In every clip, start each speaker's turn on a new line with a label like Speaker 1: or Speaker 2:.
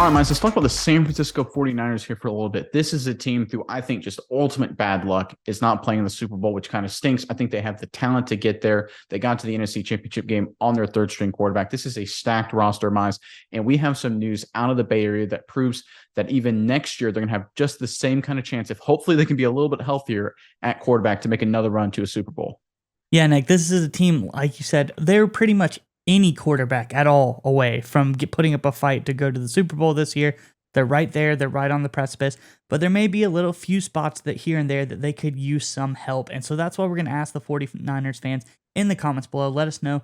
Speaker 1: All right, Miles, let's talk about the San Francisco 49ers here for a little bit. This is a team through, I think, just ultimate bad luck is not playing in the Super Bowl, which kind of stinks. I think they have the talent to get there. They got to the NFC Championship game on their third string quarterback. This is a stacked roster, Miles, and we have some news out of the Bay Area that proves that even next year, they're going to have just the same kind of chance if hopefully they can be a little bit healthier at quarterback to make another run to a Super Bowl.
Speaker 2: Yeah, Nick, this is a team, like you said, they're pretty much any quarterback at all away from putting up a fight to go to the Super Bowl this year. They're right there. They're right on the precipice. But there may be a little few spots that here and there that they could use some help. And so that's why we're going to ask the 49ers fans in the comments below. Let us know,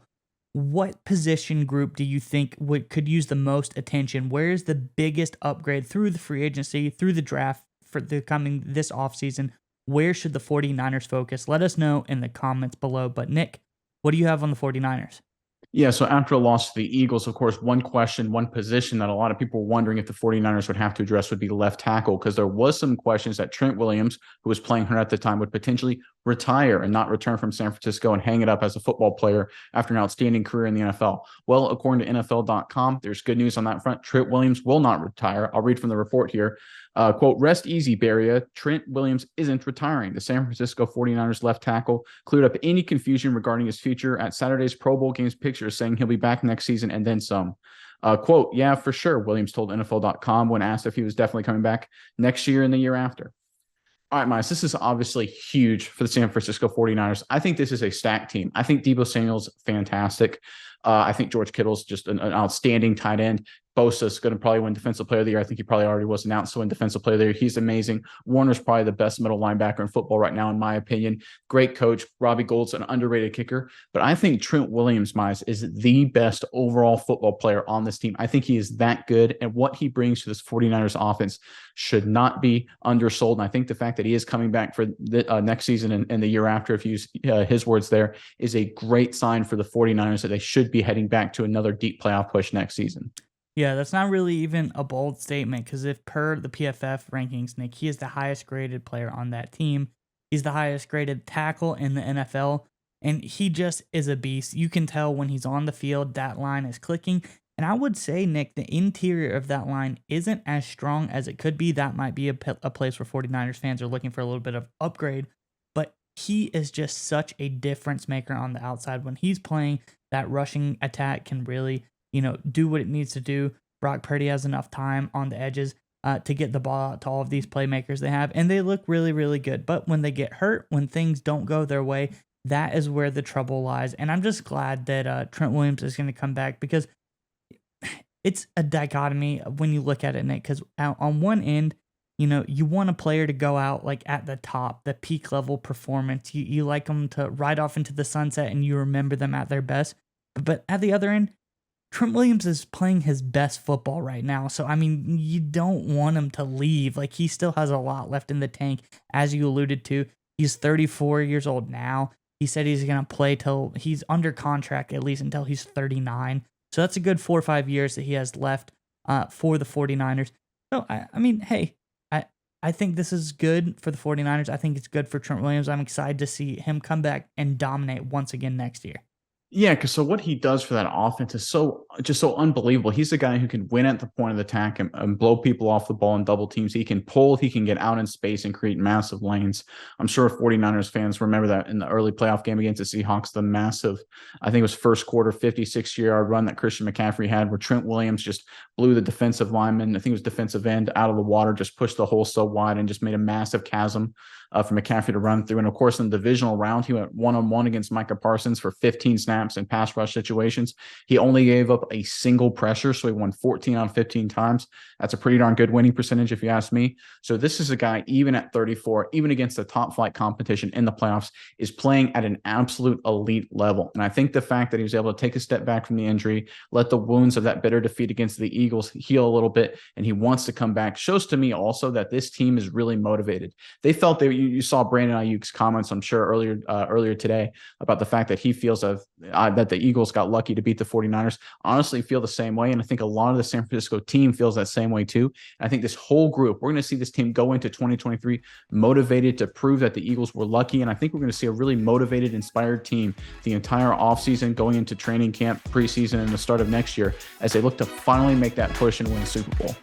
Speaker 2: what position group do you think could use the most attention? Where is the biggest upgrade through the free agency, through the draft for the coming this offseason? Where should the 49ers focus? Let us know in the comments below. But Nick, what do you have on the 49ers?
Speaker 1: Yeah, so after a loss to the Eagles, of course, one question, one position that a lot of people were wondering if the 49ers would have to address would be left tackle, because there was some questions that Trent Williams, who was playing hurt at the time, would potentially retire and not return from San Francisco and hang it up as a football player after an outstanding career in the NFL. Well, according to NFL.com, there's good news on that front. Trent Williams will not retire. I'll read from the report here. Quote, rest easy, Beria. Trent Williams isn't retiring. The San Francisco 49ers left tackle cleared up any confusion regarding his future at Saturday's Pro Bowl games pictures, saying he'll be back next season and then some. Quote, yeah, for sure, Williams told NFL.com when asked if he was definitely coming back next year and the year after. All right, Miles, this is obviously huge for the San Francisco 49ers. I think this is a stacked team. I think Deebo Samuel's fantastic. I think George Kittle's just an outstanding tight end. Bosa's going to probably win Defensive Player of the Year. I think he probably already was announced to win Defensive Player of the Year. He's amazing. Warner's probably the best middle linebacker in football right now, in my opinion. Great coach. Robbie Gould's an underrated kicker. But I think Trent Williams, Miles, is the best overall football player on this team. I think he is that good, and what he brings to this 49ers offense should not be undersold. And I think the fact that he is coming back for the next season and the year after, if you use his words there, is a great sign for the 49ers that they should be heading back to another deep playoff push next season.
Speaker 2: Yeah, that's not really even a bold statement, because if per the PFF rankings, Nick, he is the highest graded player on that team. He's the highest graded tackle in the NFL, and he just is a beast. You can tell when he's on the field, that line is clicking. And I would say, Nick, the interior of that line isn't as strong as it could be. That might be a place where 49ers fans are looking for a little bit of upgrade, but he is just such a difference maker on the outside. When he's playing, that rushing attack can really do what it needs to do. Brock Purdy has enough time on the edges to get the ball out to all of these playmakers they have, and they look really, really good. But when they get hurt, when things don't go their way, that is where the trouble lies. And I'm just glad that Trent Williams is going to come back, because it's a dichotomy when you look at it, Nick, because on one end, you want a player to go out like at the top, the peak level performance. You like them to ride off into the sunset and you remember them at their best. But at the other end, Trent Williams is playing his best football right now. So, I mean, you don't want him to leave. Like, he still has a lot left in the tank, as you alluded to. He's 34 years old now. He said he's going to play till he's under contract, at least until he's 39. So that's a good 4 or 5 years that he has left for the 49ers. So, I mean, hey, I think this is good for the 49ers. I think it's good for Trent Williams. I'm excited to see him come back and dominate once again next year.
Speaker 1: Yeah, because so what he does for that offense is so unbelievable. He's a guy who can win at the point of the attack and blow people off the ball in double teams. He can pull, he can get out in space and create massive lanes. I'm sure 49ers fans remember that in the early playoff game against the Seahawks, the massive, I think it was first quarter, 56-yard run that Christian McCaffrey had, where Trent Williams just blew the defensive lineman, I think it was defensive end, out of the water, just pushed the hole so wide and just made a massive chasm for McCaffrey to run through. And of course, in the divisional round, he went one-on-one against Micah Parsons for 15 snaps in pass rush situations. He only gave up a single pressure, so he won 14 on 15 times. That's a pretty darn good winning percentage, if you ask me. So this is a guy, even at 34, even against the top flight competition in the playoffs, is playing at an absolute elite level. And I think the fact that he was able to take a step back from the injury, let the wounds of that bitter defeat against the Eagles heal a little bit, and he wants to come back, shows to me also that this team is really motivated. They felt you saw Brandon Ayuk's comments, I'm sure, earlier today about the fact that he feels that the Eagles got lucky to beat the 49ers. Honestly, feel the same way, and I think a lot of the San Francisco team feels that same way too. And I think this whole group, we're going to see this team go into 2023 motivated to prove that the Eagles were lucky, and I think we're going to see a really motivated, inspired team the entire offseason, going into training camp, preseason, and the start of next year, as they look to finally make that push and win the Super Bowl.